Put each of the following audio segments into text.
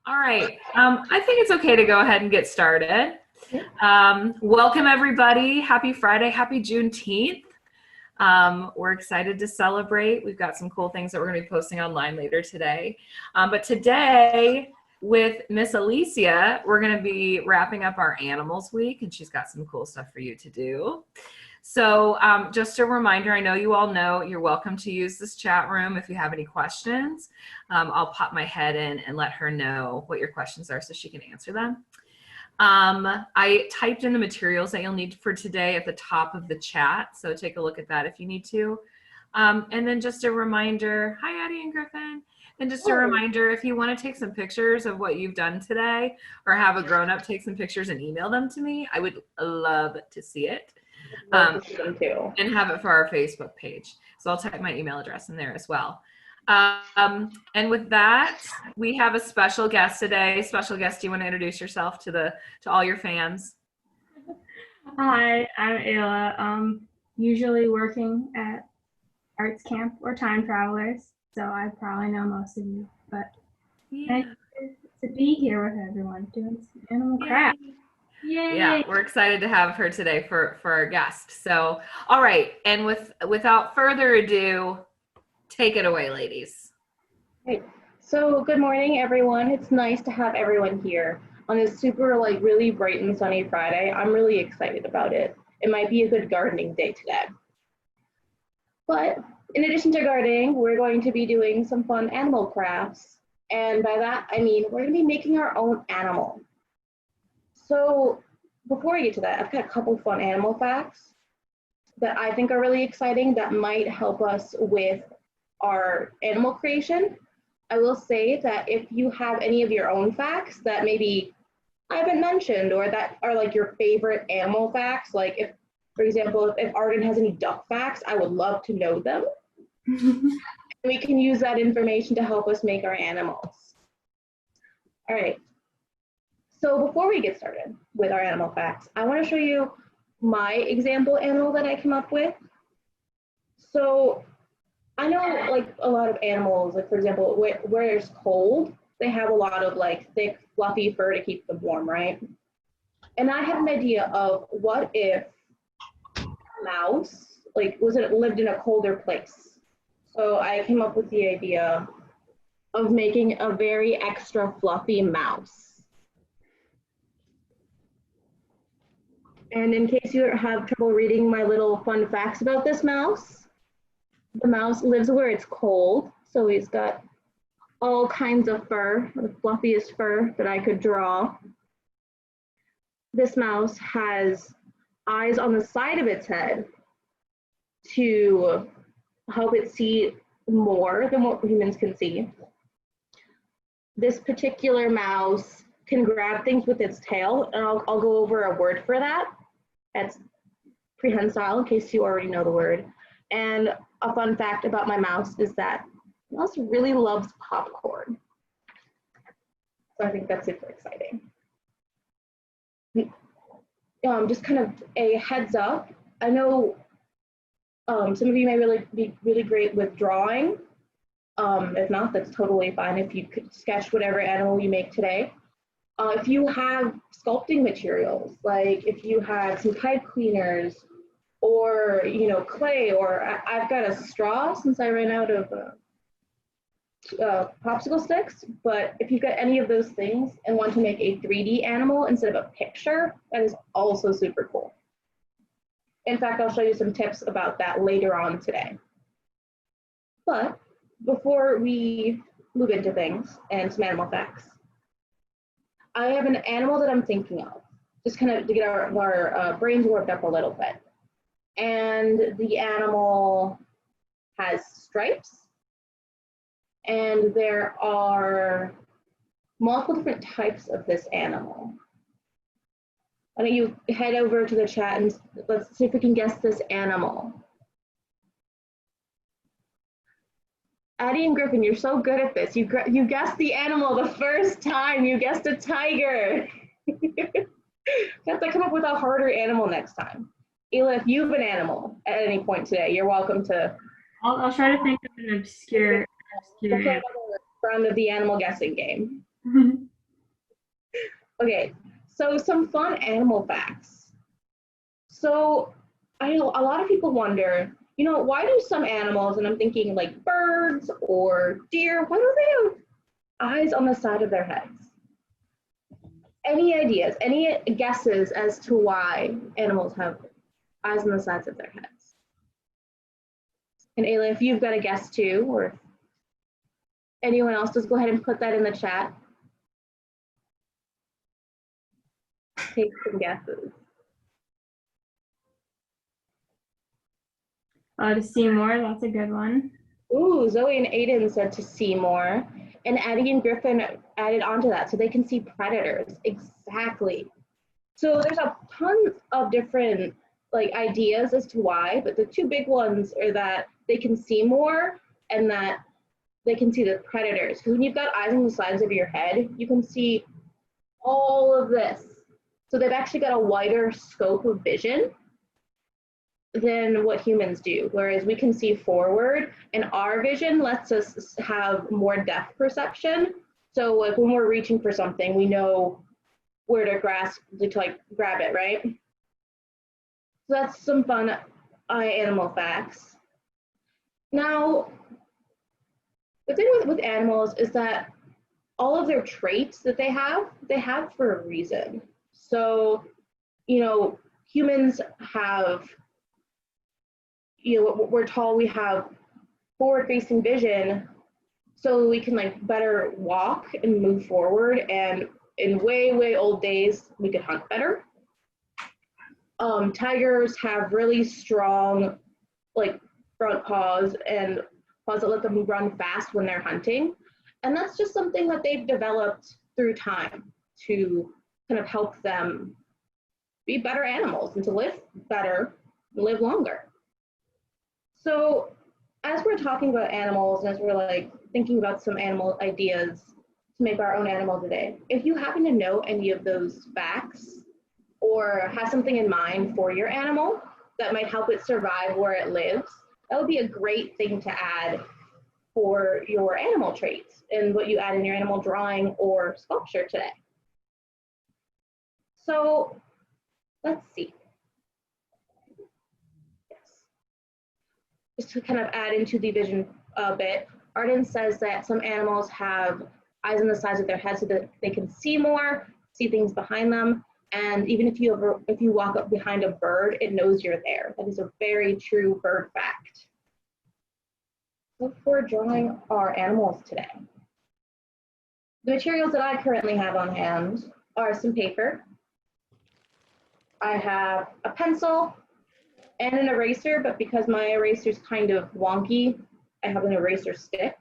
All right. I think it's okay to go ahead and get started. Yeah. Welcome, everybody. Happy Friday. Happy Juneteenth. We're excited to celebrate. We've got some cool things that we're going to be posting online later today. But today, with Miss Alicia, we're going to be wrapping up our Animals Week, and she's got some cool stuff for you to do. So just a reminder, I know you all know you're welcome to use this chat room if you have any questions. I'll pop my head in and let her know what your questions are so she can answer them. I typed in the materials that you'll need for today at the top of the chat, so take a look at that if you need to. And then just a reminder, hi Addie and Griffin. And just a reminder, if you want to take some pictures of what you've done today or have a grown-up take some pictures and email them to me, I would love to see it. And have it for our Facebook page. So I'll type my email address in there as well. And with that, we have a special guest today. Special guest, do you want to introduce yourself to all your fans? Hi, I'm Ayla. Usually working at Arts Camp or Time Travelers, so I probably know most of you. But nice to be here with everyone doing some animal craft. Yay. Yeah, we're excited to have her today for our guest. So, all right, and without further ado, take it away, ladies. Great. So good morning, everyone. It's nice to have everyone here on this super really bright and sunny Friday. I'm really excited about it. It might be a good gardening day today. But in addition to gardening, we're going to be doing some fun animal crafts. And by that, I mean we're going to be making our own animal. So before we get to that, I've got a couple fun animal facts that I think are really exciting that might help us with our animal creation. I will say that if you have any of your own facts that maybe I haven't mentioned or that are like your favorite animal facts, like if, for example, if Arden has any duck facts, I would love to know them. We can use that information to help us make our animals. All right. So before we get started with our animal facts, I want to show you my example animal that I came up with. So I know like a lot of animals, like for example, where it's cold, they have a lot of like thick, fluffy fur to keep them warm, right? And I had an idea of what if a mouse, lived in a colder place. So I came up with the idea of making a very extra fluffy mouse. And in case you have trouble reading my little fun facts about this mouse, the mouse lives where it's cold. So he's got all kinds of fur, the fluffiest fur that I could draw. This mouse has eyes on the side of its head to help it see more than what humans can see. This particular mouse can grab things with its tail, and I'll go over a word for that. That's prehensile, in case you already know the word. And a fun fact about my mouse is that the mouse really loves popcorn. So I think that's super exciting. Just kind of a heads up. I know some of you may be really great with drawing. If not, that's totally fine if you could sketch whatever animal you make today. If you have sculpting materials, like if you have some pipe cleaners or, clay, or I've got a straw since I ran out of popsicle sticks, but if you've got any of those things and want to make a 3D animal instead of a picture, that is also super cool. In fact, I'll show you some tips about that later on today. But before we move into things and some animal facts, I have an animal that I'm thinking of, just kind of to get our brains warmed up a little bit. And the animal has stripes, and there are multiple different types of this animal. Why don't you head over to the chat and let's see if we can guess this animal. Addie and Griffin, you're so good at this. You guessed the animal the first time. You guessed a tiger. You have to come up with a harder animal next time. Ayla, if you have an animal at any point today, you're welcome to. I'll try to think of an obscure round of the animal guessing game. Okay, so some fun animal facts. So I know a lot of people wonder, why do some animals, and I'm thinking like birds or deer, why do they have eyes on the side of their heads? Any ideas, any guesses as to why animals have eyes on the sides of their heads? And Ayla, if you've got a guess too, or anyone else, just go ahead and put that in the chat. Take some guesses. To see more, that's a good one. Ooh, Zoe and Aiden said to see more. And Addie and Griffin added onto that so they can see predators. Exactly. So there's a ton of different ideas as to why, but the two big ones are that they can see more and that they can see the predators. Because when you've got eyes on the sides of your head, you can see all of this. So they've actually got a wider scope of vision than what humans do, whereas we can see forward, and our vision lets us have more depth perception. So like when we're reaching for something, we know where to grasp to grab it, right? So that's some fun animal facts. Now, the thing with animals is that all of their traits that they have for a reason. So, humans have, we're told we have forward-facing vision so we can better walk and move forward, and in way old days we could hunt better. Tigers have really strong front paws and paws that let them run fast when they're hunting, and that's just something that they've developed through time to kind of help them be better animals and to live better, live longer. So as we're talking about animals and as we're thinking about some animal ideas to make our own animal today, if you happen to know any of those facts or have something in mind for your animal that might help it survive where it lives, that would be a great thing to add for your animal traits and what you add in your animal drawing or sculpture today. So let's see. Just to kind of add into the vision a bit, Arden says that some animals have eyes on the sides of their head so that they can see more, see things behind them, and even if you walk up behind a bird, it knows you're there. That is a very true bird fact. So for drawing our animals today, the materials that I currently have on hand are some paper. I have a pencil and an eraser, but because my eraser is kind of wonky, I have an eraser stick.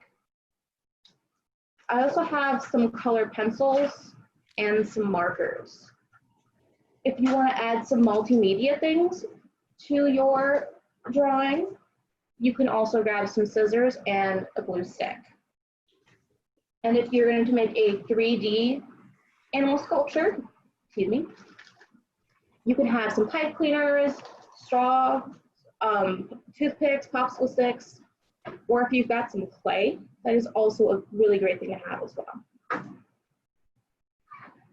I also have some colored pencils and some markers. If you want to add some multimedia things to your drawing, you can also grab some scissors and a glue stick. And if you're going to make a 3D animal sculpture, you can have some pipe cleaners, straw, toothpicks, popsicle sticks, or if you've got some clay, that is also a really great thing to have as well.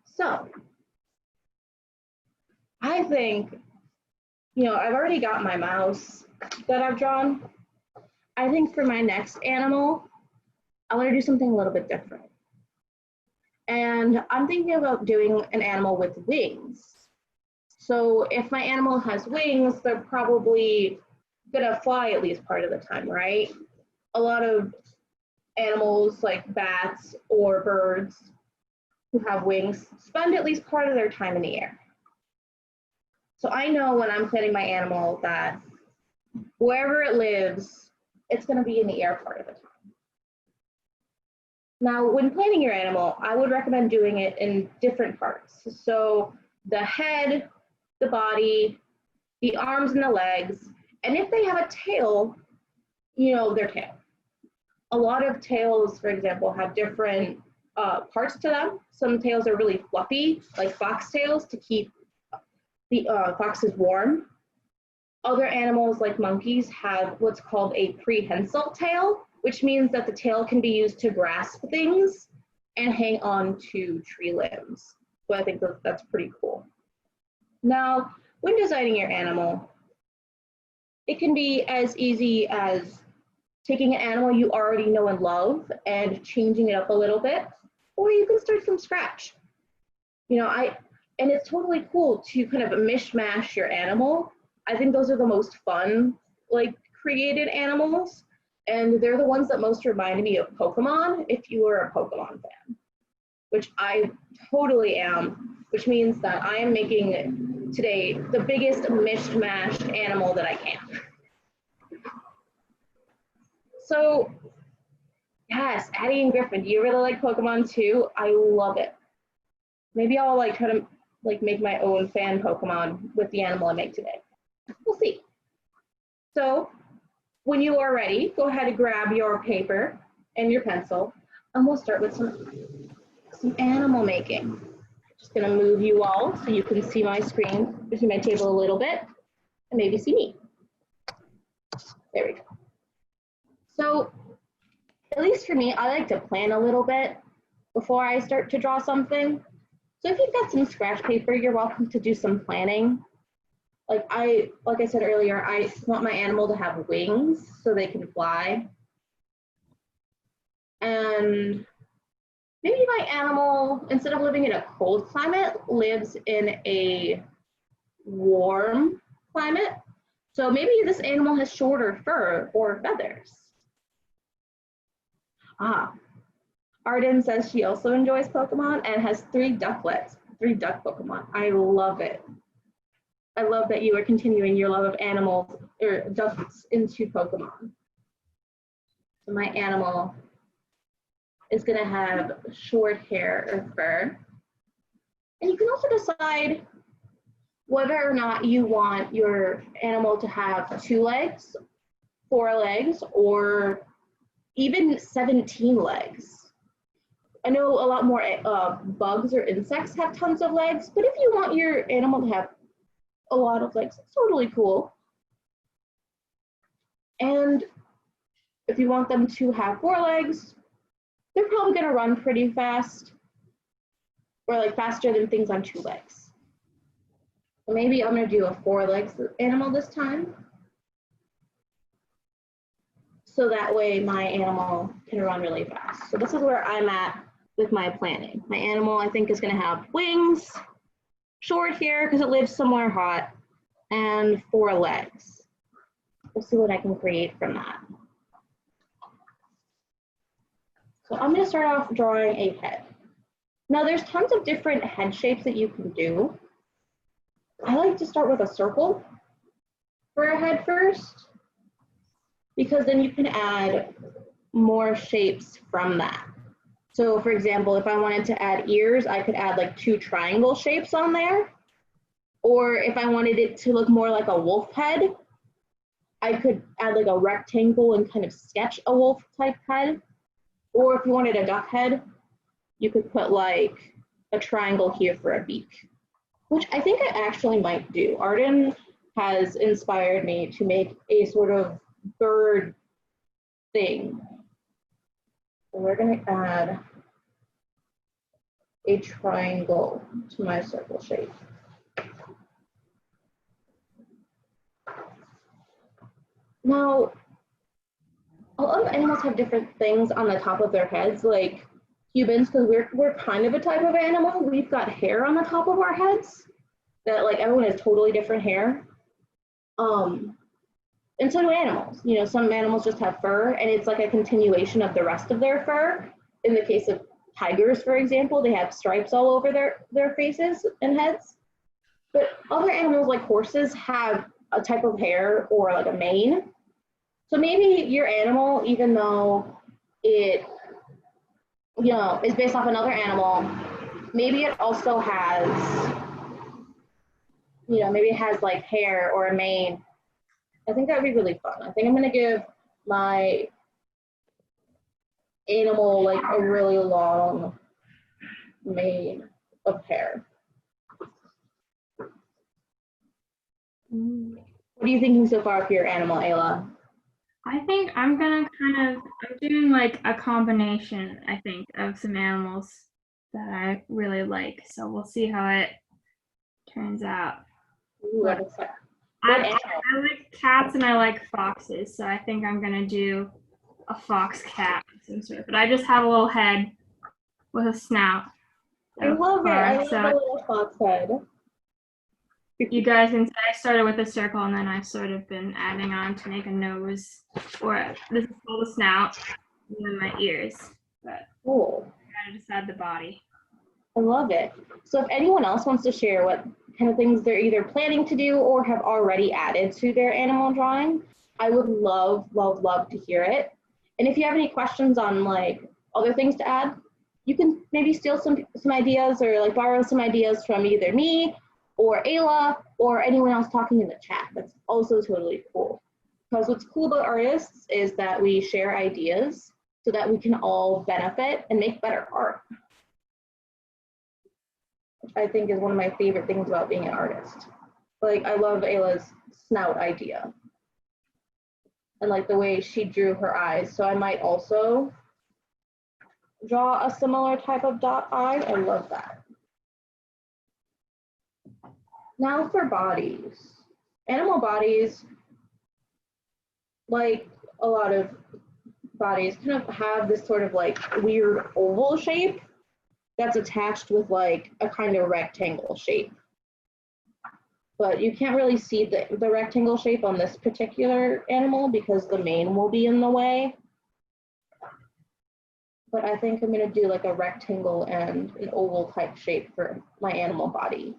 So I think, I've already got my mouse that I've drawn. I think for my next animal, I want to do something a little bit different. And I'm thinking about doing an animal with wings. So if my animal has wings, they're probably gonna fly at least part of the time, right? A lot of animals like bats or birds who have wings spend at least part of their time in the air. So I know when I'm planning my animal that wherever it lives, it's gonna be in the air part of the time. Now, when planning your animal, I would recommend doing it in different parts. So the head, the body, the arms and the legs, and if they have a tail, their tail. A lot of tails, for example, have different parts to them. Some tails are really fluffy, like fox tails, to keep the foxes warm. Other animals, like monkeys, have what's called a prehensile tail, which means that the tail can be used to grasp things and hang on to tree limbs. So I think that's pretty cool. Now, when designing your animal, it can be as easy as taking an animal you already know and love and changing it up a little bit, or you can start from scratch. And it's totally cool to kind of mishmash your animal. I think those are the most fun, like, created animals, and they're the ones that most remind me of Pokemon, if you were a Pokemon fan, which I totally am, which means that I am making today the biggest mishmashed animal that I can. So, yes, Addie and Griffin, do you really like Pokemon too? I love it. Maybe I'll like try to like make my own fan Pokemon with the animal I make today. We'll see. So, when you are ready, go ahead and grab your paper and your pencil, and we'll start with some animal making. Just gonna move you all so you can see my screen, see my table a little bit, and maybe see me. There we go. So, at least for me, I like to plan a little bit before I start to draw something. So if you've got some scratch paper, you're welcome to do some planning. Like I said earlier, I want my animal to have wings so they can fly. And maybe my animal, instead of living in a cold climate, lives in a warm climate. So maybe this animal has shorter fur or feathers. Arden says she also enjoys Pokemon and has 3 duck Pokemon. I love it. I love that you are continuing your love of animals or ducks into Pokemon. So my animal is gonna have short hair or fur. And you can also decide whether or not you want your animal to have 2 legs, 4 legs, or even 17 legs. I know a lot more bugs or insects have tons of legs, but if you want your animal to have a lot of legs, it's totally cool. And if you want them to have 4 legs, they're probably gonna run pretty fast, or like faster than things on 2 legs. So maybe I'm gonna do a 4 legs animal this time. So that way my animal can run really fast. So this is where I'm at with my planning. My animal, I think, is gonna have wings, short hair because it lives somewhere hot, and 4 legs. We'll see what I can create from that. So I'm gonna start off drawing a head. Now there's tons of different head shapes that you can do. I like to start with a circle for a head first, because then you can add more shapes from that. So for example, if I wanted to add ears, I could add like 2 triangle shapes on there. Or if I wanted it to look more like a wolf head, I could add like a rectangle and kind of sketch a wolf type head. Or if you wanted a duck head, you could put like a triangle here for a beak, which I think I actually might do. Arden has inspired me to make a sort of bird thing. So we're gonna add a triangle to my circle shape. Now, a lot of animals have different things on the top of their heads, like humans, because we're kind of a type of animal. We've got hair on the top of our heads that, like, everyone has totally different hair. And so do animals. You know, some animals just have fur, and it's like a continuation of the rest of their fur. In the case of tigers, for example, they have stripes all over their faces and heads. But other animals like horses have a type of hair or like a mane. So maybe your animal, even though it, you know, is based off another animal, maybe it also has, you know, maybe it has like hair or a mane. I think that would be really fun. I think I'm gonna give my animal like a really long mane of hair. What are you thinking so far for your animal, Ayla? I think I'm gonna I'm doing like a combination, I think, of some animals. that I really like. So we'll see how it turns out. Ooh, But I'm excited. I like cats and I like foxes, so I think I'm gonna do a fox cat of some sort. But I just have a little head with a snout. I love it. I love So the little fox head. you guys can say I started with a circle and then I've sort of been adding on to make a nose, or this is called a snout, and then my ears. But Cool. I gotta decide the body. I love it. So if anyone else wants to share what kind of things they're either planning to do or have already added to their animal drawing, I would love, love, love to hear it. And if you have any questions on like other things to add, you can maybe steal some ideas or like borrow some ideas from either me or Ayla or anyone else talking in the chat. That's also totally cool. Because what's cool about artists is that we share ideas so that we can all benefit and make better art. Which I think is one of my favorite things about being an artist. Like I love Ayla's snout idea. And like the way she drew her eyes. So I might also draw a similar type of dot eye. I love that. Now for bodies. Animal bodies, like a lot of bodies, kind of have this sort of like weird oval shape that's attached with like a kind of rectangle shape. But you can't really see the rectangle shape on this particular animal because the mane will be in the way. But I think I'm gonna do like a rectangle and an oval type shape for my animal body.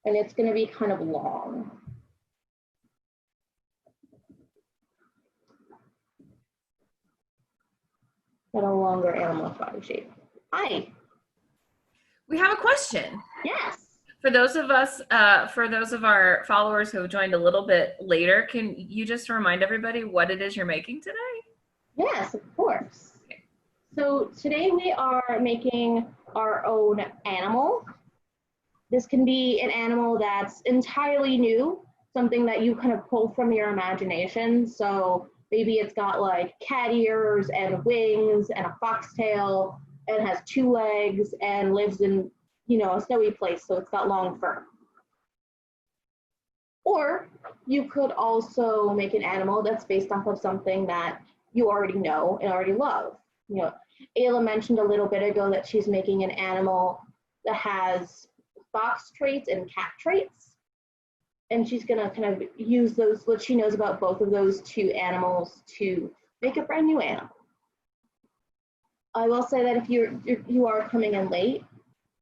And it's gonna be kind of long. Got a longer animal body shape. Hi. We have a question. Yes. For those of our followers who have joined a little bit later, can you just remind everybody what it is you're making today? Yes, of course. So today we are making our own animal. This can be an animal that's entirely new, something that you kind of pull from your imagination. So maybe it's got like cat ears and wings and a foxtail and has 2 legs and lives in, a snowy place, so it's got long fur. Or you could also make an animal that's based off of something that you already know and already love. Ayla mentioned a little bit ago that she's making an animal that has fox traits and cat traits. And she's gonna kind of use what she knows about both of those 2 animals to make a brand new animal. I will say that if you are coming in late,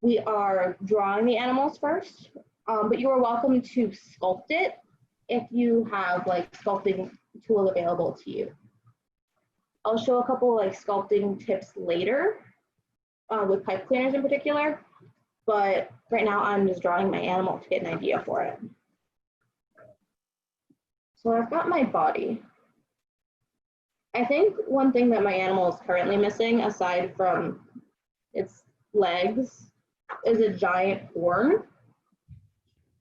we are drawing the animals first, but you are welcome to sculpt it if you have like sculpting tools available to you. I'll show a couple like sculpting tips later with pipe cleaners in particular, but right now I'm just drawing my animal to get an idea for it. So I've got my body. I think one thing that my animal is currently missing, aside from its legs, is a giant horn.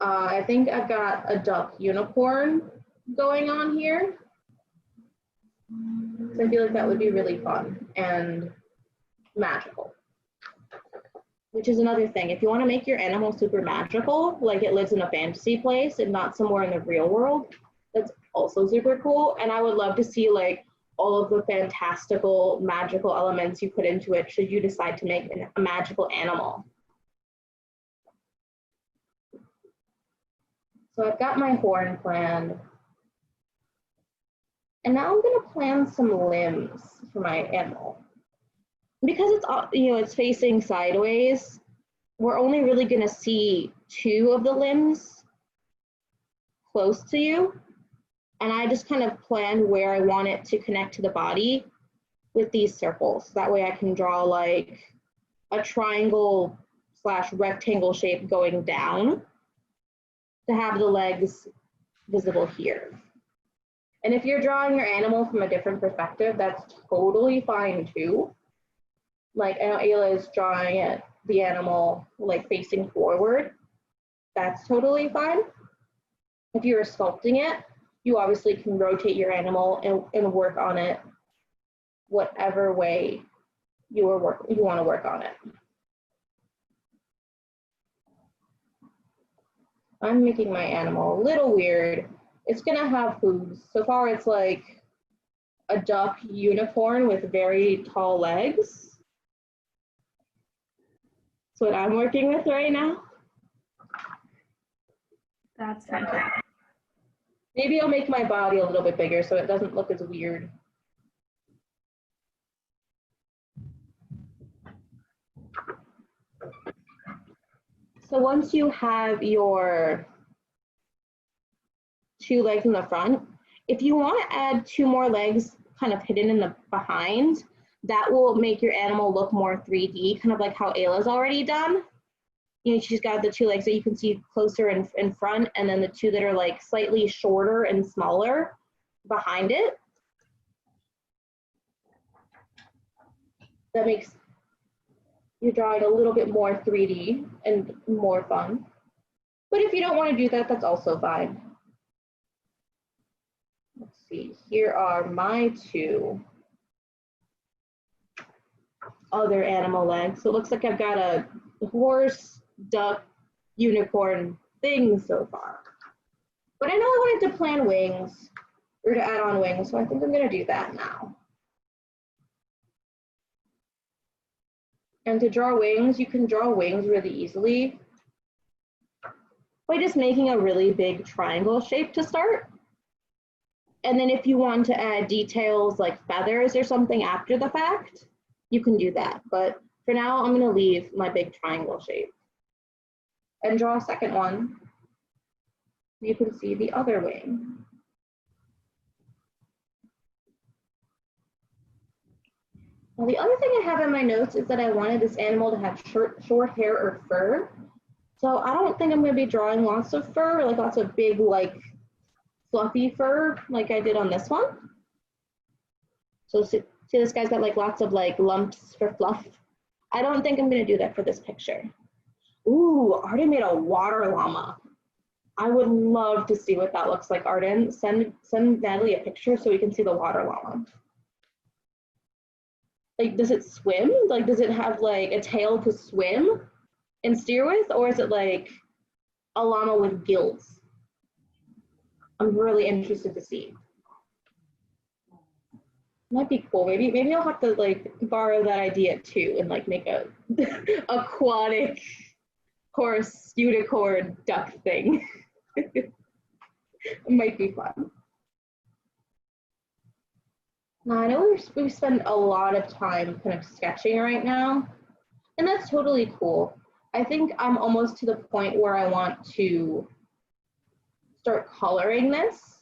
I think I've got a duck unicorn going on here. So I feel like that would be really fun and magical. Which is another thing. If you want to make your animal super magical, like it lives in a fantasy place and not somewhere in the real world, that's also super cool. And I would love to see like all of the fantastical, magical elements you put into it should you decide to make a magical animal. So I've got my horn planned. And now I'm gonna plan some limbs for my animal. Because it's facing sideways, we're only really gonna see 2 of the limbs close to you. And I just kind of planned where I want it to connect to the body with these circles. That way I can draw like a triangle / rectangle shape going down to have the legs visible here. And if you're drawing your animal from a different perspective, that's totally fine too. Like I know Ayla is drawing the animal like facing forward. That's totally fine. If you're sculpting it, you obviously can rotate your animal and work on it whatever way you want to work on it. I'm making my animal a little weird. It's gonna have hooves. So far it's like a duck unicorn with very tall legs. That's what I'm working with right now. That's fantastic. Maybe I'll make my body a little bit bigger so it doesn't look as weird. So once you have your 2 legs in the front, if you want to add 2 more legs kind of hidden in the behind, that will make your animal look more 3D, kind of like how Ayla's already done. You know, she's got the 2 legs that you can see closer in front, and then the 2 that are like slightly shorter and smaller behind it. That makes your drawing a little bit more 3D and more fun. But if you don't want to do that, that's also fine. Let's see, here are my 2 other animal legs. So it looks like I've got a horse, duck, unicorn thing so far. But I know I wanted to plan wings, or to add on wings, so I think I'm gonna do that now. And to draw wings, you can draw wings really easily by just making a really big triangle shape to start. And then if you want to add details like feathers or something after the fact, you can do that. But for now, I'm gonna leave my big triangle shape and draw a second one. You can see the other wing. Now, the other thing I have in my notes is that I wanted this animal to have short hair or fur. So I don't think I'm going to be drawing lots of fur, like lots of big, like fluffy fur, like I did on this one. So see this guy's got like lots of like lumps for fluff. I don't think I'm going to do that for this picture. Ooh, Arden made a water llama. I would love to see what that looks like, Arden. Send Natalie a picture so we can see the water llama. Like, does it swim? Like, does it have like a tail to swim and steer with? Or is it like a llama with gills? I'm really interested to see. Might be cool. Maybe I'll have to like borrow that idea too and like make a aquatic horse unicorn duck thing. It might be fun. Now, I know we spend a lot of time kind of sketching right now, and that's totally cool. I think I'm almost to the point where I want to start coloring this.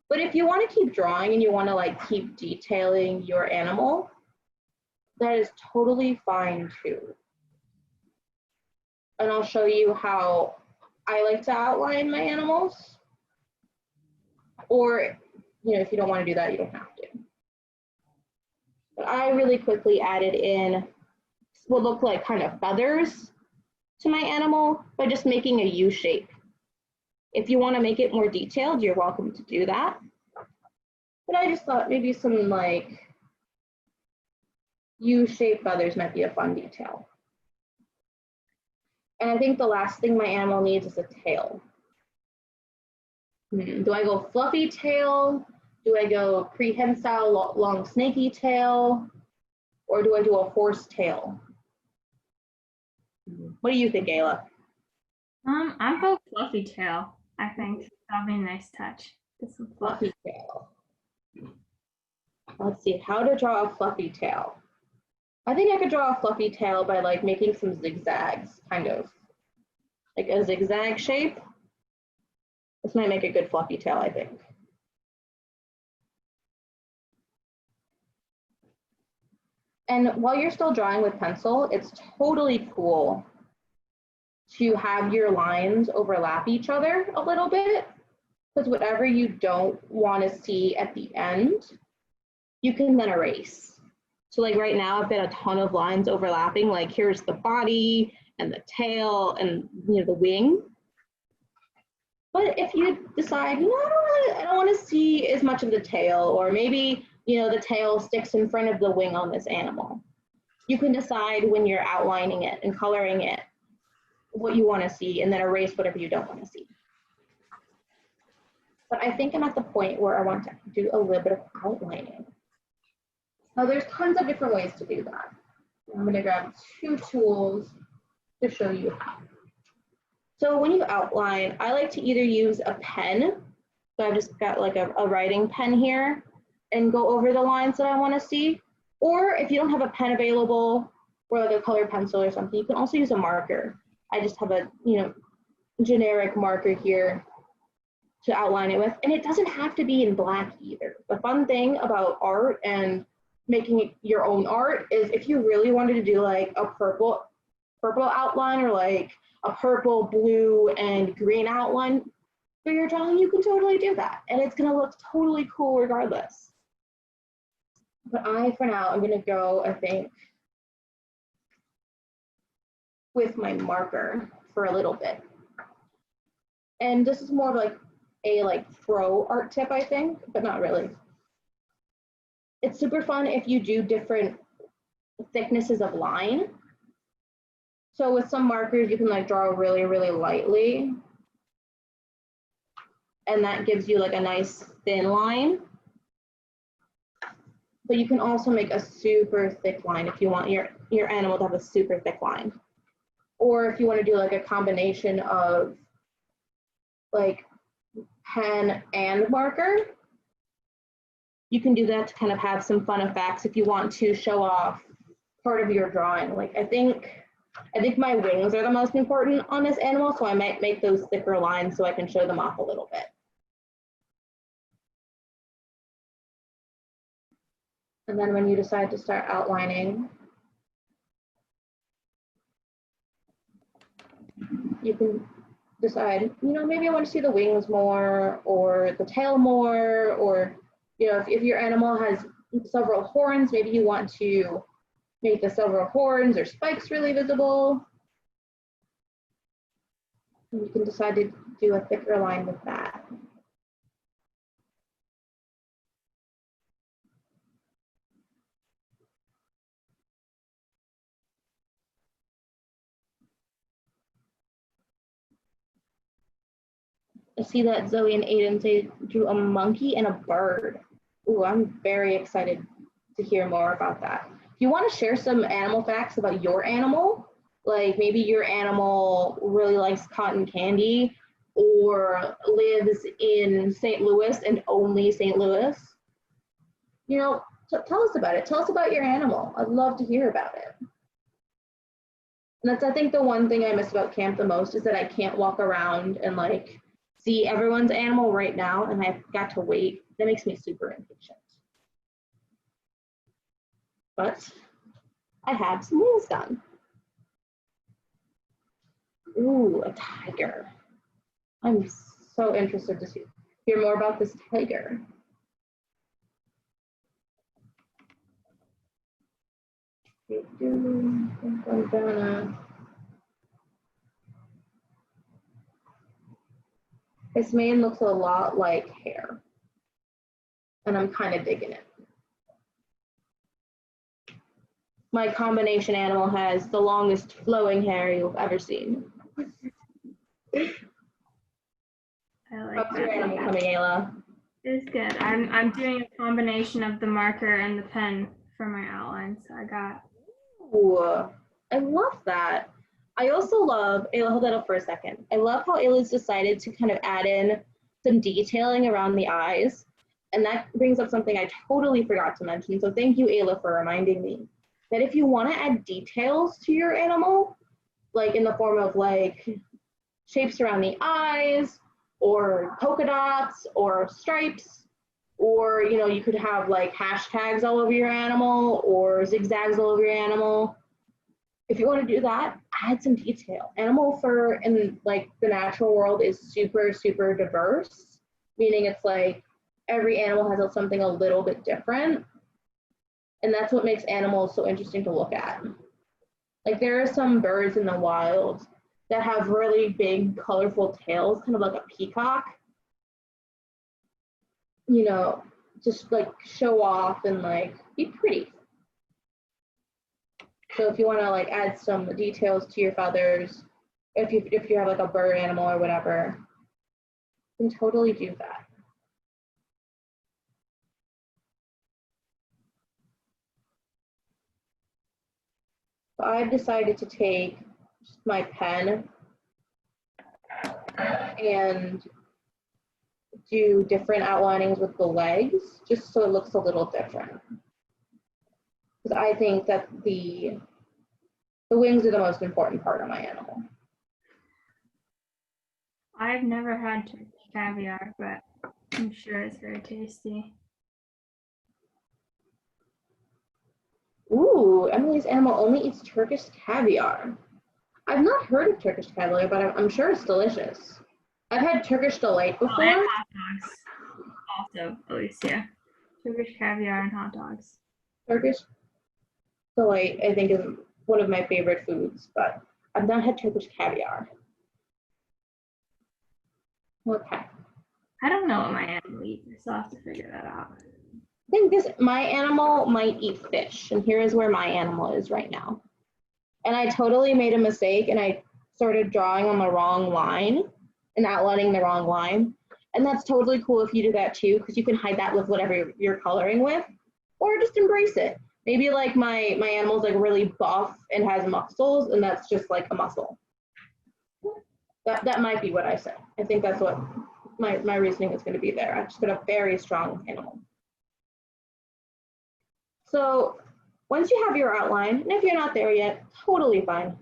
But if you want to keep drawing and you want to like keep detailing your animal, that is totally fine too. And I'll show you how I like to outline my animals. Or, you know, if you don't want to do that, you don't have to. But I really quickly added in what look like kind of feathers to my animal by just making a U shape. If you want to make it more detailed, you're welcome to do that. But I just thought maybe some like U-shaped feathers might be a fun detail. And I think the last thing my animal needs is a tail. Do I go fluffy tail? Do I go prehensile, long snaky tail? Or do I do a horse tail? What do you think, Ayla? I'll go fluffy tail. I think that'll be a nice touch. Get some fluff. Fluffy tail. Let's see, how to draw a fluffy tail. I think I could draw a fluffy tail by like making some zigzags, kind of. Like a zigzag shape. This might make a good fluffy tail, I think. And while you're still drawing with pencil, it's totally cool to have your lines overlap each other a little bit, because whatever you don't want to see at the end, you can then erase. So like right now, I've got a ton of lines overlapping, like here's the body and the tail and the wing. But if you decide, I don't want to see as much of the tail, or maybe you know, the tail sticks in front of the wing on this animal. You can decide when you're outlining it and coloring it what you want to see, and then erase whatever you don't want to see. But I think I'm at the point where I want to do a little bit of outlining. Now there's tons of different ways to do that. I'm going to grab 2 tools to show you how. So when you outline, I like to either use a pen. So I've just got like a writing pen here and go over the lines that I want to see. Or if you don't have a pen available or like a colored pencil or something, you can also use a marker. I just have a, you know, generic marker here to outline it with. And it doesn't have to be in black either. The fun thing about art and making it your own art is if you really wanted to do like a purple outline or like a purple, blue, and green outline for your drawing, you can totally do that. And it's gonna look totally cool regardless. But for now, I'm gonna go, I think, with my marker for a little bit. And this is more of like a pro art tip, I think, but not really. It's super fun if you do different thicknesses of line. So with some markers, you can like draw really, really lightly. And that gives you like a nice thin line. But you can also make a super thick line if you want your animal to have a super thick line. Or if you want to do like a combination of like pen and marker, you can do that to kind of have some fun effects if you want to show off part of your drawing. Like I think my wings are the most important on this animal, so I might make those thicker lines so I can show them off a little bit. And then when you decide to start outlining, you can decide, you know, maybe I want to see the wings more or the tail more, or, you know, if your animal has several horns, maybe you want to make the several horns or spikes really visible. And you can decide to do a thicker line with that. I see that Zoe and Aiden say drew a monkey and a bird. Ooh, I'm very excited to hear more about that. If you want to share some animal facts about your animal, like maybe your animal really likes cotton candy or lives in St. Louis and only St. Louis, you know, tell us about it. Tell us about your animal. I'd love to hear about it. And that's, I think, the one thing I miss about camp the most is that I can't walk around and like see everyone's animal right now, and I've got to wait. That makes me super impatient. But I have some wings done. Ooh, a tiger. I'm so interested to hear more about this tiger. This mane looks a lot like hair, and I'm kind of digging it. My combination animal has the longest flowing hair you've ever seen. I like How's your that. animal coming, Ayla? It's good. I'm doing a combination of the marker and the pen for my outline. So I got. Ooh, I love that. I also love, Ayla, hold that up for a second. I love how Ayla's decided to kind of add in some detailing around the eyes. And that brings up something I totally forgot to mention. So thank you, Ayla, for reminding me that if you want to add details to your animal, like in the form of like shapes around the eyes or polka dots or stripes, or, you know, you could have like hashtags all over your animal or zigzags all over your animal. If you want to do that, add some detail. Animal fur in like the natural world is super, super diverse, meaning it's like every animal has something a little bit different. And that's what makes animals so interesting to look at. Like there are some birds in the wild that have really big, colorful tails, kind of like a peacock. You know, just like show off and like be pretty. So if you want to like add some details to your feathers, if you have like a bird animal or whatever, you can totally do that. So I've decided to take just my pen and do different outlinings with the legs, just so it looks a little different. Because I think that the wings are the most important part of my animal. I've never had turkey caviar, but I'm sure it's very tasty. Ooh, Emily's animal only eats Turkish caviar. I've not heard of Turkish caviar, but I'm sure it's delicious. I've had Turkish delight before. Oh, and hot dogs. Also, Alicia. Turkish caviar and hot dogs. Turkish delight, I think, is one of my favorite foods, but I've not had Turkish caviar. Okay. I don't know what my animal eats, so I'll have to figure that out. I think my animal might eat fish, and here is where my animal is right now. And I totally made a mistake, and I started drawing on the wrong line and outlining the wrong line. And that's totally cool if you do that too, because you can hide that with whatever you're coloring with, or just embrace it. Maybe like my animal's like really buff and has muscles, and that's just like a muscle. That might be what I say. I think that's what my reasoning is going to be there. I just got a very strong animal. So once you have your outline, and if you're not there yet, totally fine.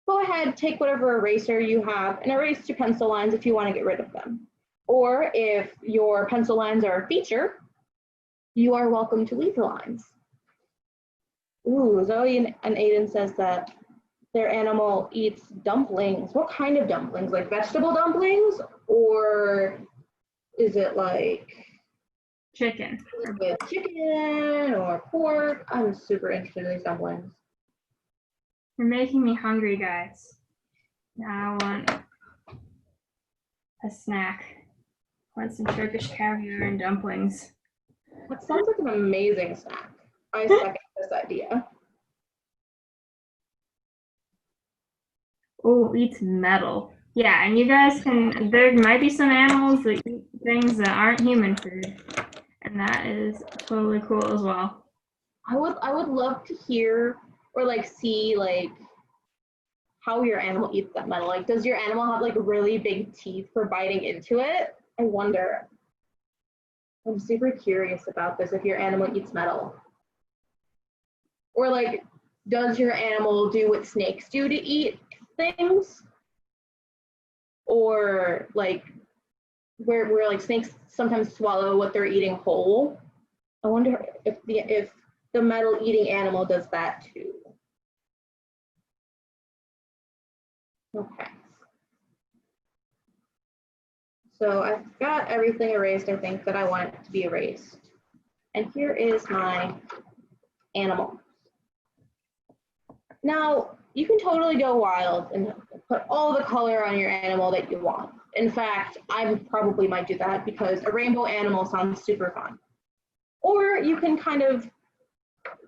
Go ahead, take whatever eraser you have and erase your pencil lines if you want to get rid of them. Or if your pencil lines are a feature, you are welcome to leave the lines. Ooh, Zoe and Aiden says that their animal eats dumplings. What kind of dumplings? Like vegetable dumplings? Or is it like Chicken. with chicken or pork? I'm super interested in these dumplings. You're making me hungry, guys. Now I want a snack. I want some Turkish caviar and dumplings. That sounds like an amazing snack. I second this idea. Oh, eats metal. Yeah, and you guys can, there might be some animals that eat things that aren't human food. And that is totally cool as well. I would love to hear or like see like how your animal eats that metal. Like, does your animal have like really big teeth for biting into it? I wonder. I'm super curious about this, if your animal eats metal. Or like, does your animal do what snakes do to eat things? Or like, where like snakes sometimes swallow what they're eating whole. I wonder if the metal eating animal does that too. Okay. So I've got everything erased, I think, that I want it to be erased. And here is my animal. Now, you can totally go wild and put all the color on your animal that you want. In fact, I probably might do that because a rainbow animal sounds super fun. Or you can kind of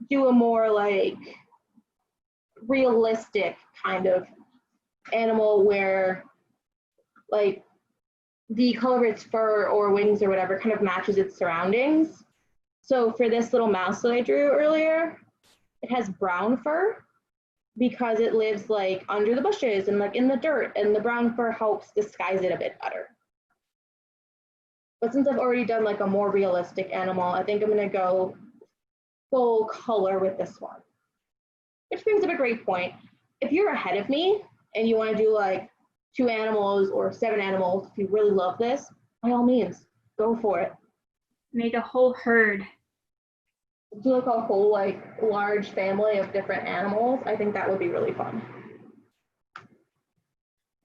do a more like realistic kind of animal where like the color of its fur or wings or whatever kind of matches its surroundings. So for this little mouse that I drew earlier, it has brown fur because it lives like under the bushes and like in the dirt, and the brown fur helps disguise it a bit better. But since I've already done like a more realistic animal, I think I'm gonna go full color with this one. Which brings up a great point. If you're ahead of me and you wanna do like 2 animals or 7 animals, if you really love this, by all means, go for it. Make a whole herd. Do like a whole like large family of different animals. I think that would be really fun.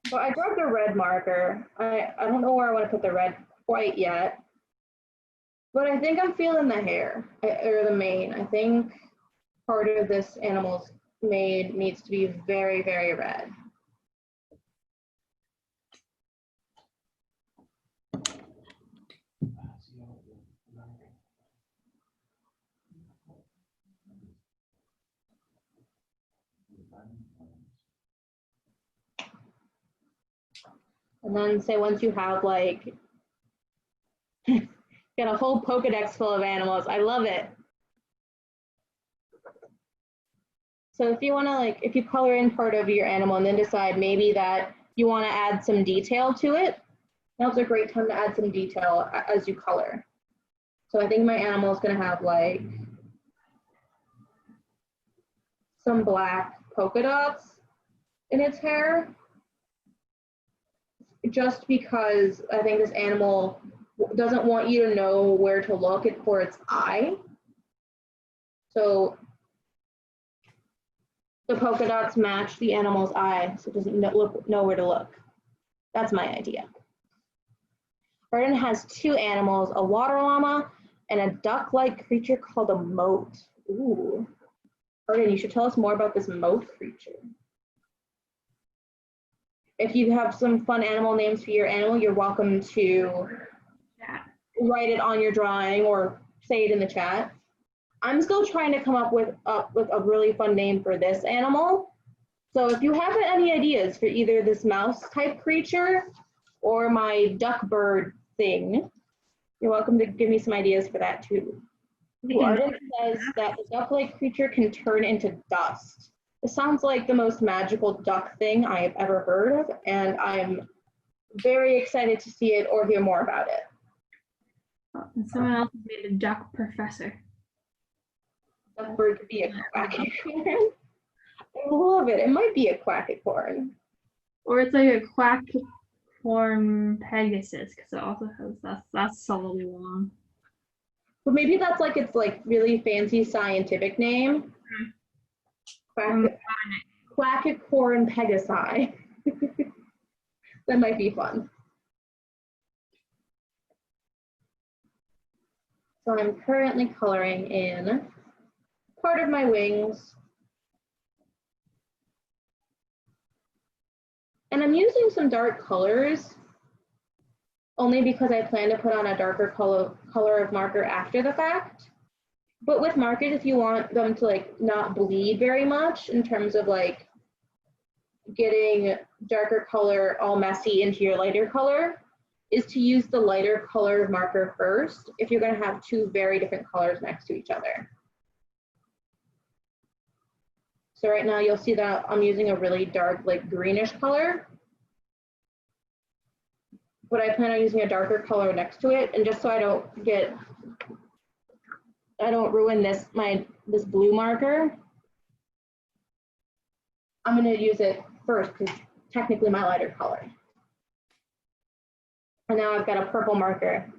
So I grabbed a red marker. I don't know where I want to put the red quite yet, but I think I'm feeling the hair or the mane. I think part of this animal's mane needs to be very, very red. And then say once you have like, get a whole Pokedex full of animals. I love it. So if you want to like, if you color in part of your animal and then decide maybe that you want to add some detail to it, now's a great time to add some detail as you color. So I think my animal is going to have like some black polka dots in its hair, just because I think this animal doesn't want you to know where to look for its eye. So the polka dots match the animal's eye, so it doesn't know where to look. That's my idea. Arden has two animals, a water llama and a duck-like creature called a moat. Ooh. Arden, you should tell us more about this moat creature. If you have some fun animal names for your animal, you're welcome to write it on your drawing or say it in the chat. I'm still trying to come up with a really fun name for this animal. So if you have any ideas for either this mouse type creature or my duck bird thing, you're welcome to give me some ideas for that too. Arden says that the duck-like creature can turn into dust. This sounds like the most magical duck thing I have ever heard of, and I'm very excited to see it or hear more about it. And someone else made a duck professor. Duck bird could be a quackicorn. I love it. It might be a quackicorn. Or it's like a quackicorn pegasus, because it also has that's a little long. But maybe that's like its like really fancy scientific name. Quackicorn pegasi. That might be fun. So I'm currently coloring in part of my wings. And I'm using some dark colors only because I plan to put on a darker color of marker after the fact. But with markers, if you want them to like not bleed very much in terms of like getting darker color all messy into your lighter color, is to use the lighter color marker first if you're going to have two very different colors next to each other. So right now you'll see that I'm using a really dark like greenish color, but I plan on using a darker color next to it, and just so I don't ruin this blue marker, I'm going to use it first because technically my lighter color. And now I've got a purple marker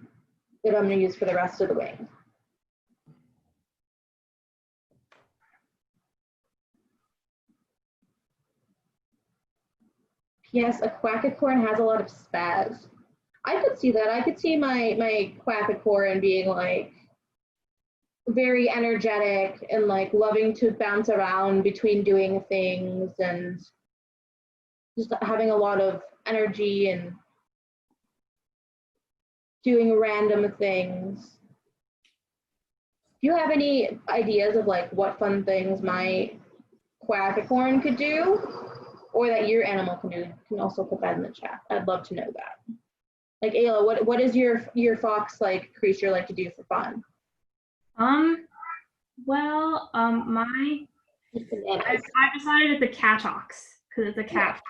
that I'm going to use for the rest of the wing. Yes, a quackicorn has a lot of spaz. I could see that. I could see my quackicorn being like very energetic and like loving to bounce around between doing things and just having a lot of energy and doing random things. Do you have any ideas of like what fun things my quackicorn could do, or that your animal can do? You can also put that in the chat. I'd love to know that. Like Ayla, what is your fox like creature like to do for fun? Well, I decided it's a catox because it's a cat.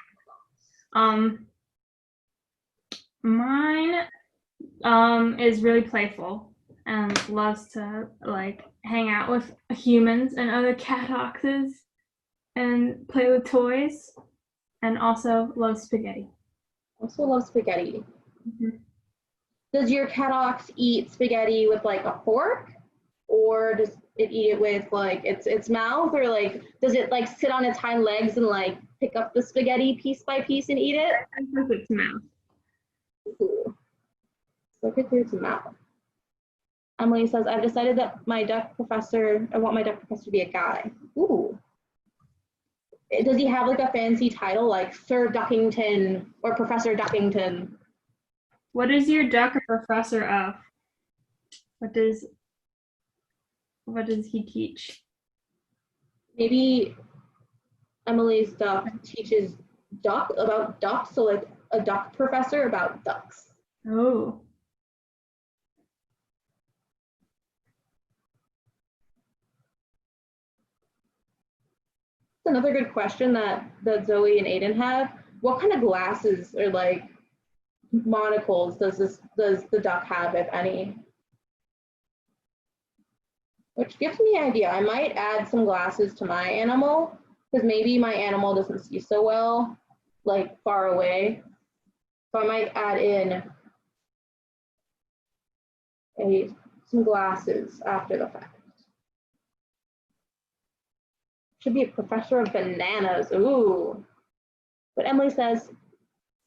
Mine is really playful and loves to like hang out with humans and other catoxes and play with toys, and also loves spaghetti. Also loves spaghetti. Mm-hmm. Does your catox eat spaghetti with like a fork, or does it eat it with like its mouth, or like does it like sit on its hind legs and like pick up the spaghetti piece by piece and eat it? With its mouth. Ooh. So look at its mouth. Emily says, I've decided that I want my duck professor to be a guy. Ooh. Does he have like a fancy title like Sir Duckington or Professor Duckington? What is your duck a professor of? What does he teach? Maybe Emily's duck teaches duck about ducks, so like a duck professor about ducks. Oh. Another good question that Zoe and Aiden have. What kind of glasses or like monocles does the duck have, if any? Which gives me an idea. I might add some glasses to my animal because maybe my animal doesn't see so well, like far away. So I might add in some glasses after the fact. Should be a professor of bananas. Ooh. But Emily says,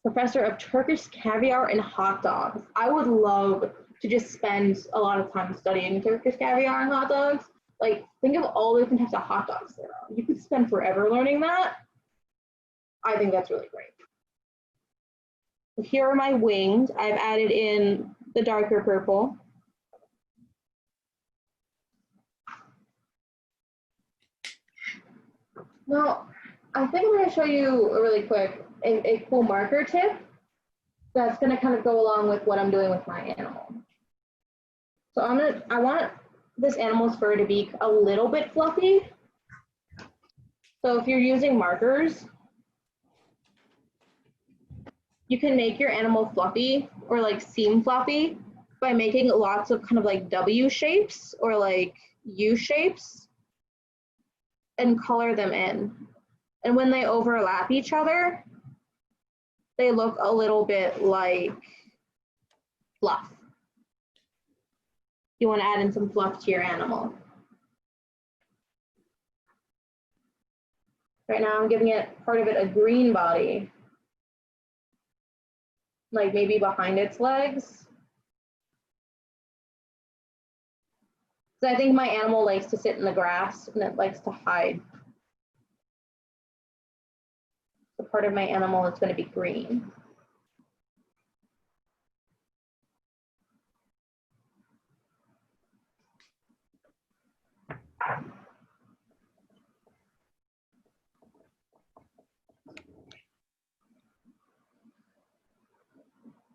professor of Turkish caviar and hot dogs. I would love to just spend a lot of time studying Turkish caviar and hot dogs. Like, think of all the different types of hot dogs there are. You could spend forever learning that. I think that's really great. So here are my wings. I've added in the darker purple. Now, I think I'm going to show you really quick a cool marker tip that's going to kind of go along with what I'm doing with my animal. So I want this animal's fur to be a little bit fluffy. So if you're using markers, you can make your animal fluffy or like seem fluffy by making lots of kind of like W shapes or like U shapes and color them in. And when they overlap each other, they look a little bit like fluff. You want to add in some fluff to your animal. Right now I'm giving it part of it a green body, like maybe behind its legs. So I think my animal likes to sit in the grass and it likes to hide. So part of my animal is going to be green.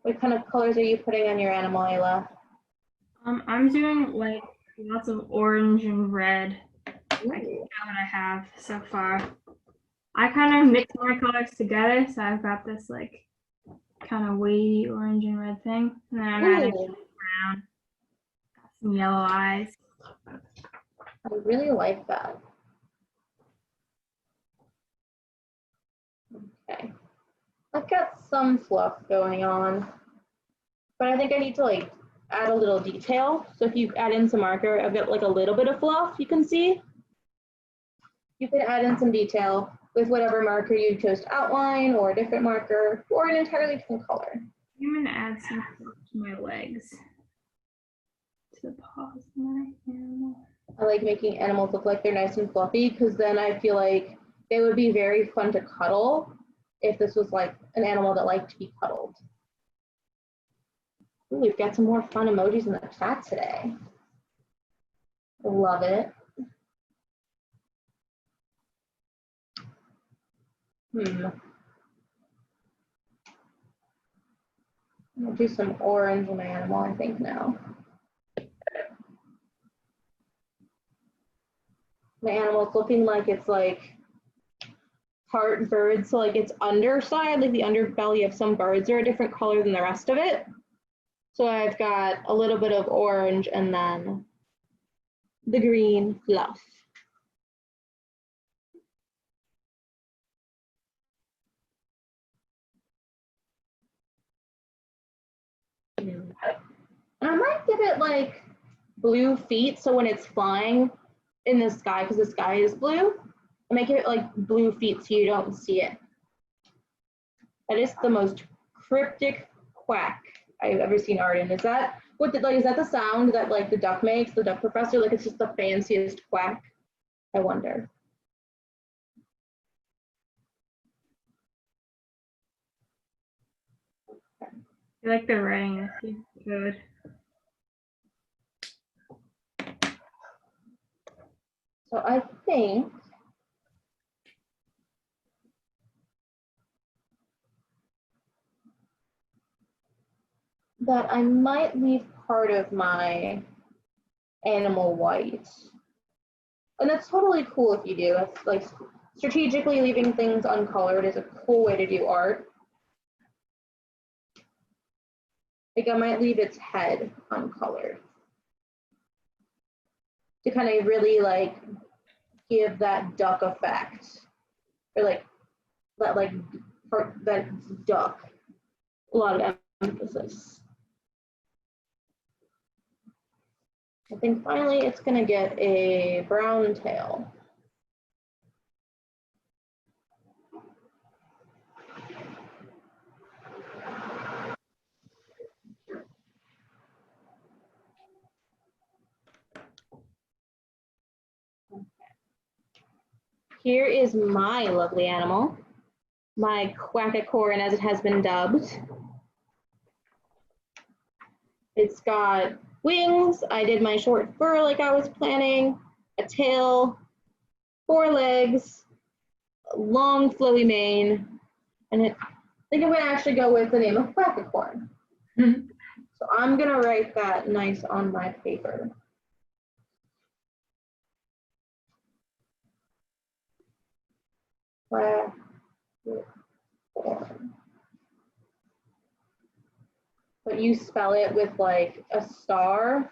What kind of colors are you putting on your animal, Ayla? I'm doing like lots of orange and red. I can Ooh. tell what I have so far. I kind of mix my colors together, so I've got this like kind of wavy orange and red thing, and then I'm adding Ooh, brown, got some yellow eyes. I really like that. Okay. I've got some fluff going on, but I think I need to like add a little detail. So if you add in some marker, I've got like a little bit of fluff you can see. You can add in some detail with whatever marker you chose to outline or a different marker or an entirely different color. I'm gonna add some fluff to my legs, to the paws of my animal. I like making animals look like they're nice and fluffy because then I feel like they would be very fun to cuddle if this was like an animal that liked to be cuddled. Ooh, we've got some more fun emojis in the chat today. Love it. I'm gonna do some orange in my animal, I think now. My animal's looking like it's like part bird, so like its underside, like the underbelly of some birds are a different color than the rest of it. So I've got a little bit of orange and then the green fluff. And I might give it like blue feet, so when it's flying in the sky, because the sky is blue, I might give it like blue feet so you don't see it. That is the most cryptic quack I've ever seen, Arden. Is that what is that the sound that like the duck makes, the duck professor? Like it's just the fanciest quack? I wonder. I like the writing. It's good. So I think that I might leave part of my animal white. And that's totally cool if you do. It's like strategically leaving things uncolored is a cool way to do art. Like I might leave its head uncolored to kind of really like give that duck effect, or like that duck a lot of emphasis. I think finally it's going to get a brown tail. Here is my lovely animal, my quackicorn as it has been dubbed. It's got wings, I did my short fur like I was planning, a tail, 4 legs, a long flowy mane, and I think I'm gonna actually go with the name of quackicorn. So I'm gonna write that nice on my paper. But you spell it with like a star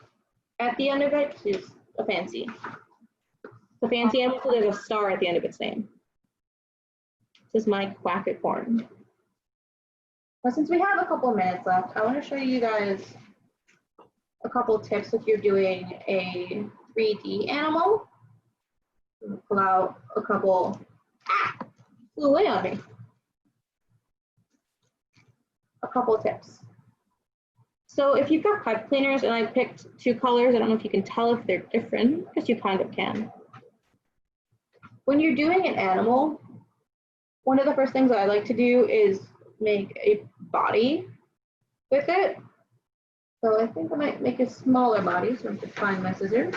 at the end of it, which is a fancy. The fancy animal, so there's a star at the end of its name. This is my quackicorn. Well, since we have a couple of minutes left, I want to show you guys a couple of tips if you're doing a 3D animal. Pull out a couple. Flew away on me. A couple of tips. So if you've got pipe cleaners, and I picked 2 colors, I don't know if you can tell if they're different, because you kind of can. When you're doing an animal, one of the first things that I like to do is make a body with it. So I think I might make a smaller body, so I'm just find my scissors.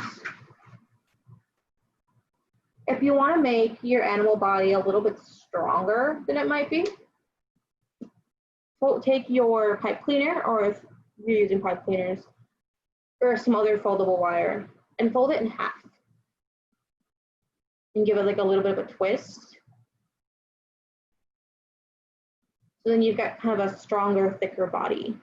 If you want to make your animal body a little bit stronger than it might be, take your pipe cleaner, or if you're using pipe cleaners, or some other foldable wire, and fold it in half. And give it like a little bit of a twist. So then you've got kind of a stronger, thicker body.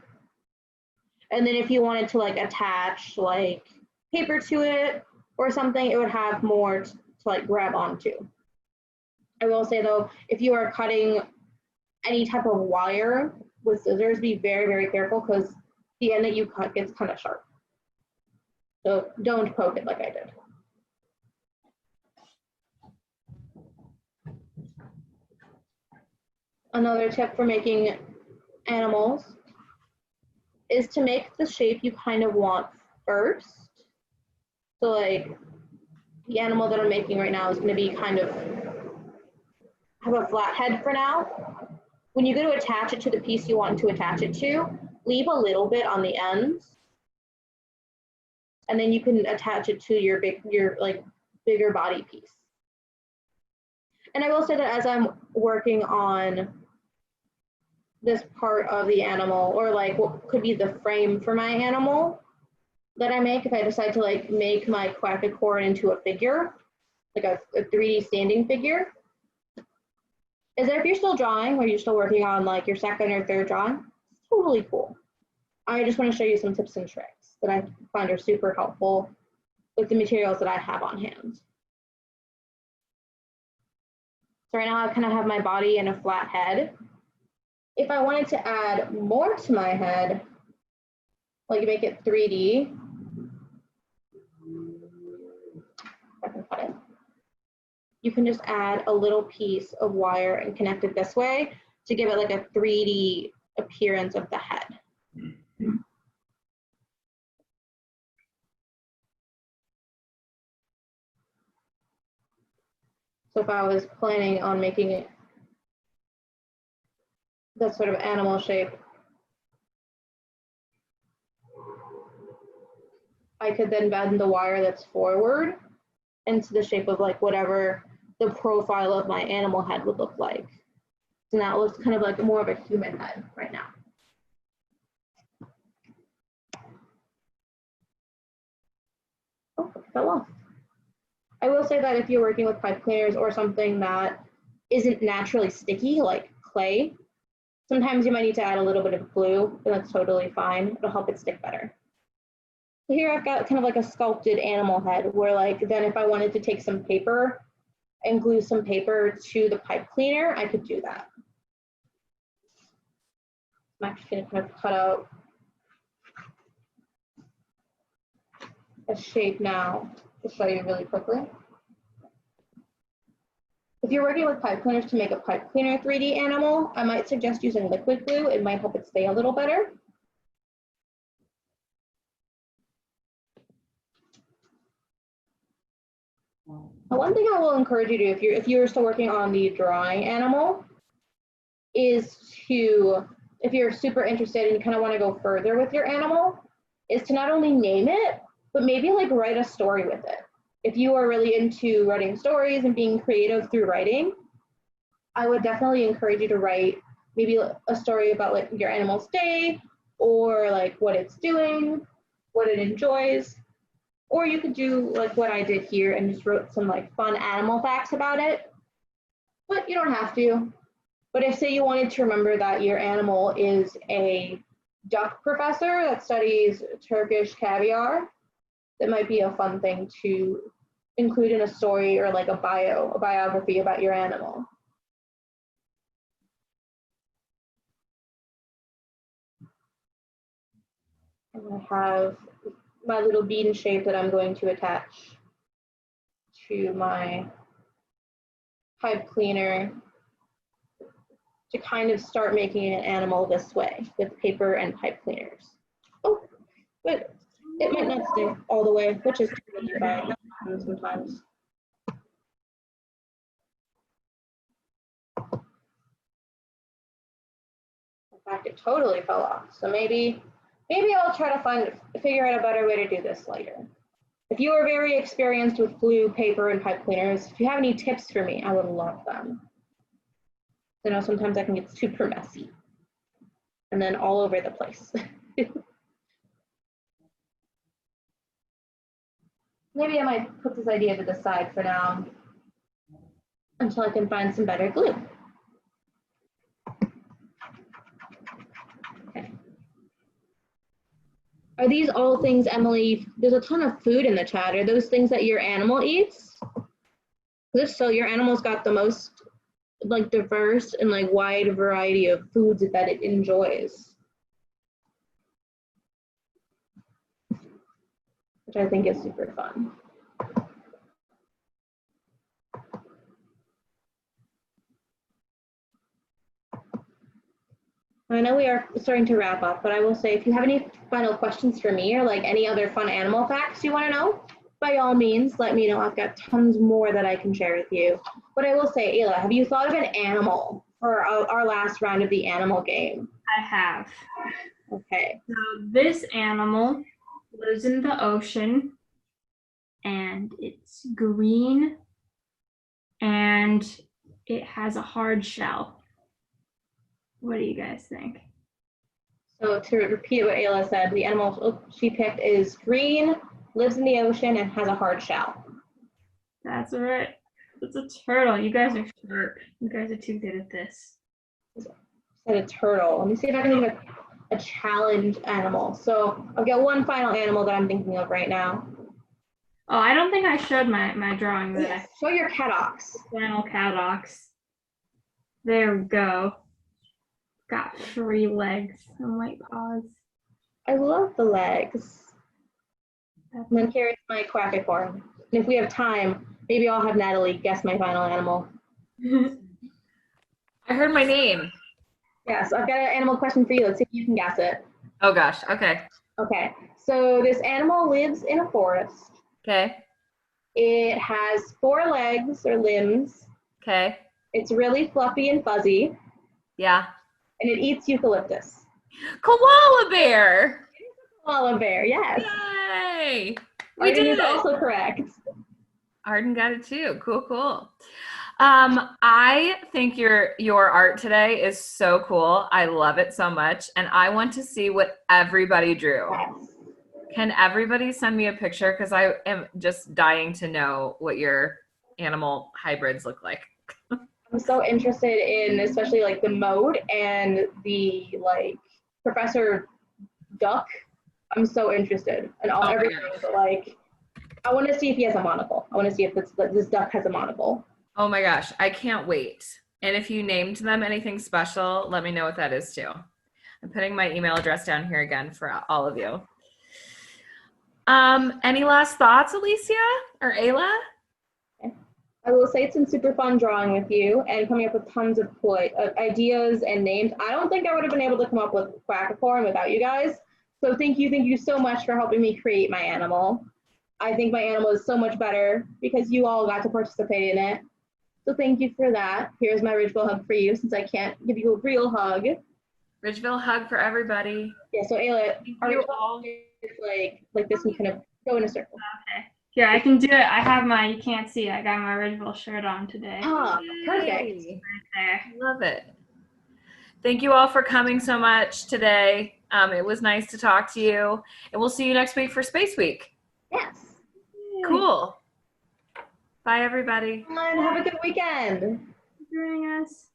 And then if you wanted to like attach like paper to it or something, it would have more to like grab onto. I will say though, if you are cutting any type of wire with scissors, be very, very careful, because the end that you cut gets kind of sharp. So don't poke it like I did. Another tip for making animals is to make the shape you kind of want first. So like the animal that I'm making right now is going to be kind of have a flat head for now. When you go to attach it to the piece you want to attach it to, leave a little bit on the ends, and then you can attach it to your bigger body piece. And I will say that as I'm working on this part of the animal, or like what could be the frame for my animal that I make, if I decide to like make my quackicorn into a figure, like a 3D standing figure, is that if you're still drawing, or you're still working on like your second or third drawing, it's totally cool. I just want to show you some tips and tricks that I find are super helpful with the materials that I have on hand. So right now I kind of have my body and a flat head. If I wanted to add more to my head, like make it 3D, I can cut it. You can just add a little piece of wire and connect it this way to give it like a 3D appearance of the head. So if I was planning on making it that sort of animal shape, I could then bend the wire that's forward into the shape of like whatever the profile of my animal head would look like. So now it looks kind of like more of a human head right now. fell off. I will say that if you're working with pipe cleaners or something that isn't naturally sticky, like clay, sometimes you might need to add a little bit of glue, and that's totally fine. It'll help it stick better. So here I've got kind of like a sculpted animal head where like then if I wanted to take some paper and glue some paper to the pipe cleaner, I could do that. I'm actually going to kind of cut out a shape now to show you really quickly. If you're working with pipe cleaners to make a pipe cleaner 3D animal, I might suggest using liquid glue. It might help it stay a little better. One thing I will encourage you to do if you're still working on the drawing animal is to, if you're super interested and you kind of want to go further with your animal, is to not only name it, but maybe like write a story with it. If you are really into writing stories and being creative through writing, I would definitely encourage you to write maybe a story about like your animal's day or like what it's doing, what it enjoys. Or you could do like what I did here and just wrote some like fun animal facts about it, but you don't have to. But if say you wanted to remember that your animal is a duck professor that studies Turkish caviar, that might be a fun thing to include in a story or like a biography about your animal. And I have my little bean shape that I'm going to attach to my pipe cleaner to kind of start making an animal this way with paper and pipe cleaners. Oh, but it might not stay all the way, which is totally fine sometimes. In fact, it totally fell off. So maybe I'll try to figure out a better way to do this later. If you are very experienced with glue, paper, and pipe cleaners, if you have any tips for me, I would love them. I know sometimes I can get super messy and then all over the place. Maybe I might put this idea to the side for now until I can find some better glue. Okay. Are these all things, Emily? There's a ton of food in the chat. Are those things that your animal eats? If so, your animal's got the most like diverse and like wide variety of foods that it enjoys, which I think is super fun. I know we are starting to wrap up, but I will say if you have any final questions for me or like any other fun animal facts you want to know, by all means, let me know. I've got tons more that I can share with you. But I will say, Ayla, have you thought of an animal for our last round of the animal game? I have. Okay. So this animal lives in the ocean and it's green and it has a hard shell. What do you guys think? So to repeat what Ayla said, the animal she picked is green, lives in the ocean, and has a hard shell. That's right. It's a turtle. You guys are sharp. You guys are too good at this. Said a turtle. Let me see if I can think of a challenge animal. So I've got one final animal that I'm thinking of right now. Oh, I don't think I showed my drawing that Yes. Show your cadox. Flannel cadox. There we go. Got 3 legs and white paws. I love the legs. And then here's my quackicorn. And if we have time, maybe I'll have Natalie guess my final animal. I heard my name. Yes, I've got an animal question for you. Let's see if you can guess it. Oh gosh, okay. Okay, so this animal lives in a forest. Okay. It has 4 legs or limbs. Okay. It's really fluffy and fuzzy. Yeah. And it eats eucalyptus. Koala bear. Koala bear, yes. Yay. We Arden did is it. also correct. Arden got it too. Cool, cool. I think your art today is so cool. I love it so much. And I want to see what everybody drew. Yes. Can everybody send me a picture? Because I am just dying to know what your animal hybrids look like. I'm so interested in especially like the mode and the like Professor Duck. I'm so interested in all everything, but like I want to see if he has a monocle. I want to see if this duck has a monocle. Oh my gosh, I can't wait. And if you named them anything special, let me know what that is too. I'm putting my email address down here again for all of you. Any last thoughts, Alicia or Ayla? I will say it's been super fun drawing with you and coming up with tons of cool ideas and names. I don't think I would have been able to come up with Quackicorn without you guys. So thank you so much for helping me create my animal. I think my animal is so much better because you all got to participate in it. So thank you for that. Here's my Ridgeville hug for you since I can't give you a real hug. Ridgeville hug for everybody. Yeah, so Ayla, Thank you all. like this, we kind of go in a circle. Okay. Here, I can do it. I have my, you can't see, I got my Ridgeville shirt on today. Ah, perfect. Yay. Right there. Love it. Thank you all for coming so much today. It was nice to talk to you. And we'll see you next week for Space Week. Yes. Cool. Bye, everybody. And have a good weekend. Joining us.